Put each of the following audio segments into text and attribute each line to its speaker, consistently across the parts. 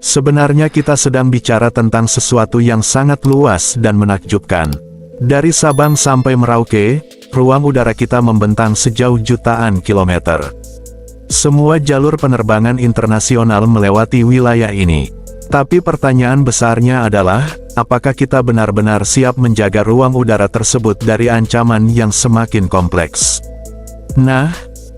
Speaker 1: Sebenarnya kita sedang bicara tentang sesuatu yang sangat luas dan menakjubkan. Dari Sabang sampai Merauke, ruang udara kita membentang sejauh jutaan kilometer. Semua jalur penerbangan internasional melewati wilayah ini. Tapi pertanyaan besarnya adalah, apakah kita benar-benar siap menjaga ruang udara tersebut dari ancaman yang semakin kompleks? Nah,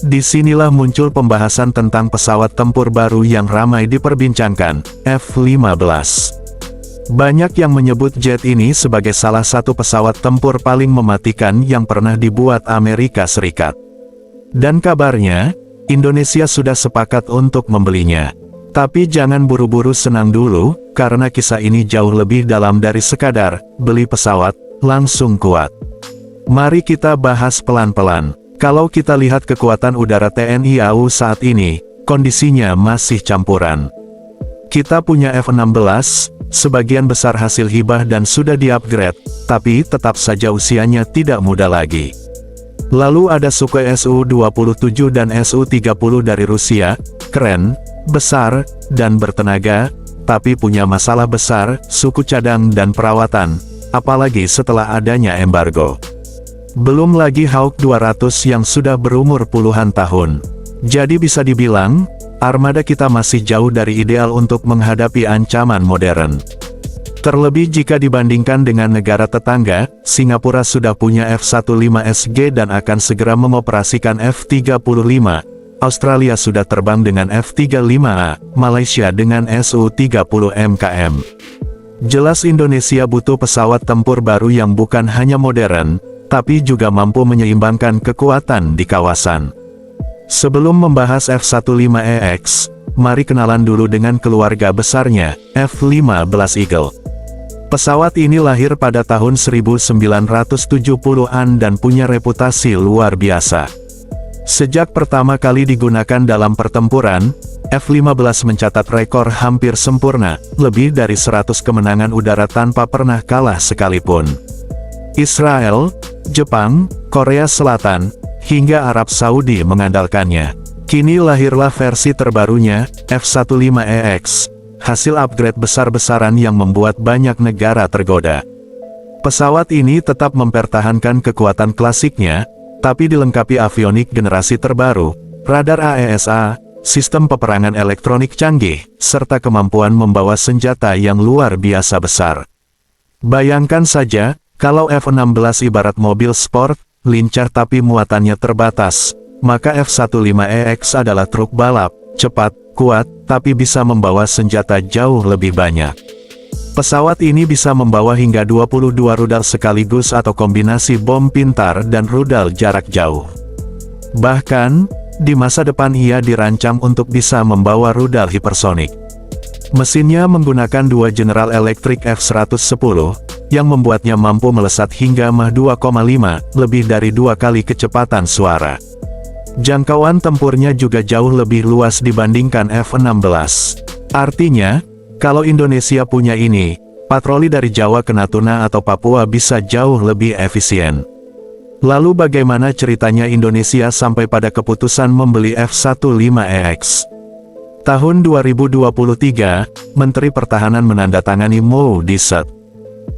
Speaker 1: disinilah muncul pembahasan tentang pesawat tempur baru yang ramai diperbincangkan, F-15. Banyak yang menyebut jet ini sebagai salah satu pesawat tempur paling mematikan yang pernah dibuat Amerika Serikat. Dan kabarnya, Indonesia sudah sepakat untuk membelinya. Tapi jangan buru-buru senang dulu, karena kisah ini jauh lebih dalam dari sekadar beli pesawat, langsung kuat. Mari kita bahas pelan-pelan. Kalau kita lihat kekuatan udara TNI AU saat ini, kondisinya masih campuran. Kita punya F-16, sebagian besar hasil hibah dan sudah di-upgrade, tapi tetap saja usianya tidak muda lagi. Lalu ada Sukhoi Su-27 dan Su-30 dari Rusia, keren, besar, dan bertenaga, tapi punya masalah besar, suku cadang dan perawatan, apalagi setelah adanya embargo. Belum lagi Hawk 200 yang sudah berumur puluhan tahun. Jadi bisa dibilang, armada kita masih jauh dari ideal untuk menghadapi ancaman modern. Terlebih jika dibandingkan dengan negara tetangga, Singapura sudah punya F-15SG dan akan segera mengoperasikan F-35. Australia sudah terbang dengan F-35A, Malaysia dengan Su-30 MKM. Jelas Indonesia butuh pesawat tempur baru yang bukan hanya modern, tapi juga mampu menyeimbangkan kekuatan di kawasan. Sebelum membahas F-15EX, mari kenalan dulu dengan keluarga besarnya, F-15 Eagle. Pesawat ini lahir pada tahun 1970-an dan punya reputasi luar biasa. Sejak pertama kali digunakan dalam pertempuran, F-15 mencatat rekor hampir sempurna, lebih dari 100 kemenangan udara tanpa pernah kalah sekalipun. Israel, Jepang, Korea Selatan, hingga Arab Saudi mengandalkannya. Kini lahirlah versi terbarunya, F-15EX, hasil upgrade besar-besaran yang membuat banyak negara tergoda. Pesawat ini tetap mempertahankan kekuatan klasiknya, tapi dilengkapi avionik generasi terbaru, radar AESA, sistem peperangan elektronik canggih, serta kemampuan membawa senjata yang luar biasa besar. Bayangkan saja, kalau F-16 ibarat mobil sport, lincah tapi muatannya terbatas, maka F-15EX adalah truk balap, cepat, kuat, tapi bisa membawa senjata jauh lebih banyak. Pesawat ini bisa membawa hingga 22 rudal sekaligus atau kombinasi bom pintar dan rudal jarak jauh. Bahkan, di masa depan ia dirancang untuk bisa membawa rudal hipersonik. Mesinnya menggunakan dua General Electric F-110, yang membuatnya mampu melesat hingga Mach 2,5, lebih dari 2 kali kecepatan suara. Jangkauan tempurnya juga jauh lebih luas dibandingkan F-16. Artinya, kalau Indonesia punya ini, patroli dari Jawa ke Natuna atau Papua bisa jauh lebih efisien. Lalu bagaimana ceritanya Indonesia sampai pada keputusan membeli F-15EX? Tahun 2023, Menteri Pertahanan menandatangani MOU di St.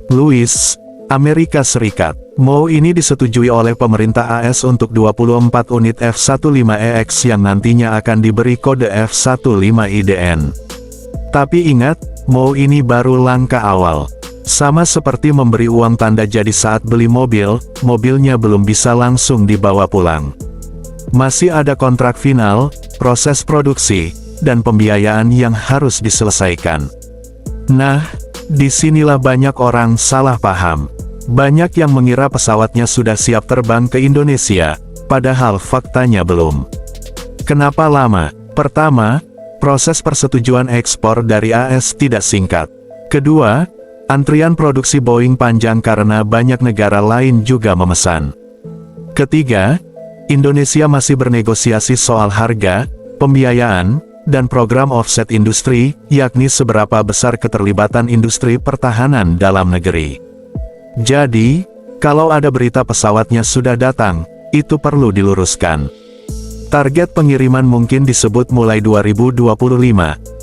Speaker 1: Louis, Amerika Serikat. MOU ini disetujui oleh pemerintah AS untuk 24 unit F-15EX yang nantinya akan diberi kode F-15IDN. Tapi ingat, MOU ini baru langkah awal. Sama seperti memberi uang tanda jadi saat beli mobil, mobilnya belum bisa langsung dibawa pulang. Masih ada kontrak final, proses produksi, dan pembiayaan yang harus diselesaikan. Nah, disinilah banyak orang salah paham. Banyak yang mengira pesawatnya sudah siap terbang ke Indonesia, padahal faktanya belum. Kenapa lama? Pertama, proses persetujuan ekspor dari AS tidak singkat. Kedua, antrian produksi Boeing panjang karena banyak negara lain juga memesan. Ketiga, Indonesia masih bernegosiasi soal harga, pembiayaan, dan program offset industri, yakni seberapa besar keterlibatan industri pertahanan dalam negeri. Jadi, kalau ada berita pesawatnya sudah datang, itu perlu diluruskan. Target pengiriman mungkin disebut mulai 2025,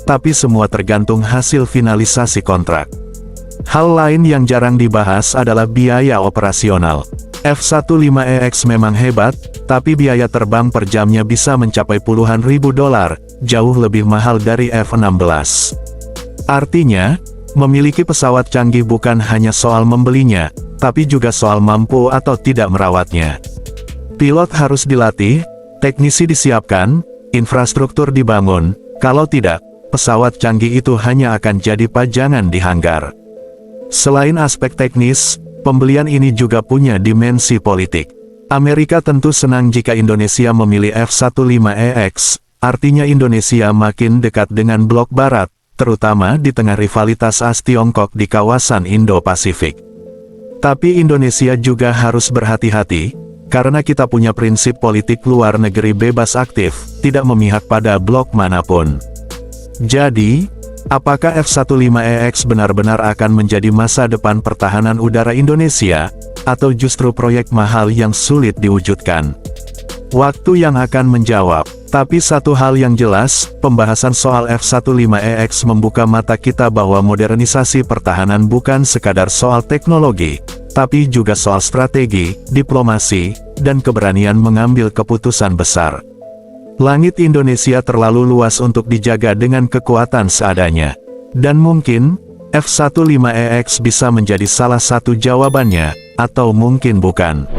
Speaker 1: tapi semua tergantung hasil finalisasi kontrak. Hal lain yang jarang dibahas adalah biaya operasional. F-15EX memang hebat, tapi biaya terbang per jamnya bisa mencapai puluhan ribu dolar, jauh lebih mahal dari F-16. Artinya, memiliki pesawat canggih bukan hanya soal membelinya, tapi juga soal mampu atau tidak merawatnya. Pilot harus dilatih, teknisi disiapkan, infrastruktur dibangun, kalau tidak, pesawat canggih itu hanya akan jadi pajangan di hanggar. Selain aspek teknis, pembelian ini juga punya dimensi politik. Amerika tentu senang jika Indonesia memilih F-15EX, artinya Indonesia makin dekat dengan blok barat, terutama di tengah rivalitas AS-Tiongkok di kawasan Indo-Pasifik. Tapi Indonesia juga harus berhati-hati, karena kita punya prinsip politik luar negeri bebas aktif, tidak memihak pada blok manapun. Jadi, apakah F-15EX benar-benar akan menjadi masa depan pertahanan udara Indonesia, atau justru proyek mahal yang sulit diwujudkan? Waktu yang akan menjawab. Tapi satu hal yang jelas, pembahasan soal F-15EX membuka mata kita bahwa modernisasi pertahanan bukan sekadar soal teknologi, tapi juga soal strategi, diplomasi, dan keberanian mengambil keputusan besar. Langit Indonesia terlalu luas untuk dijaga dengan kekuatan seadanya. Dan mungkin, F-15EX bisa menjadi salah satu jawabannya, atau mungkin bukan.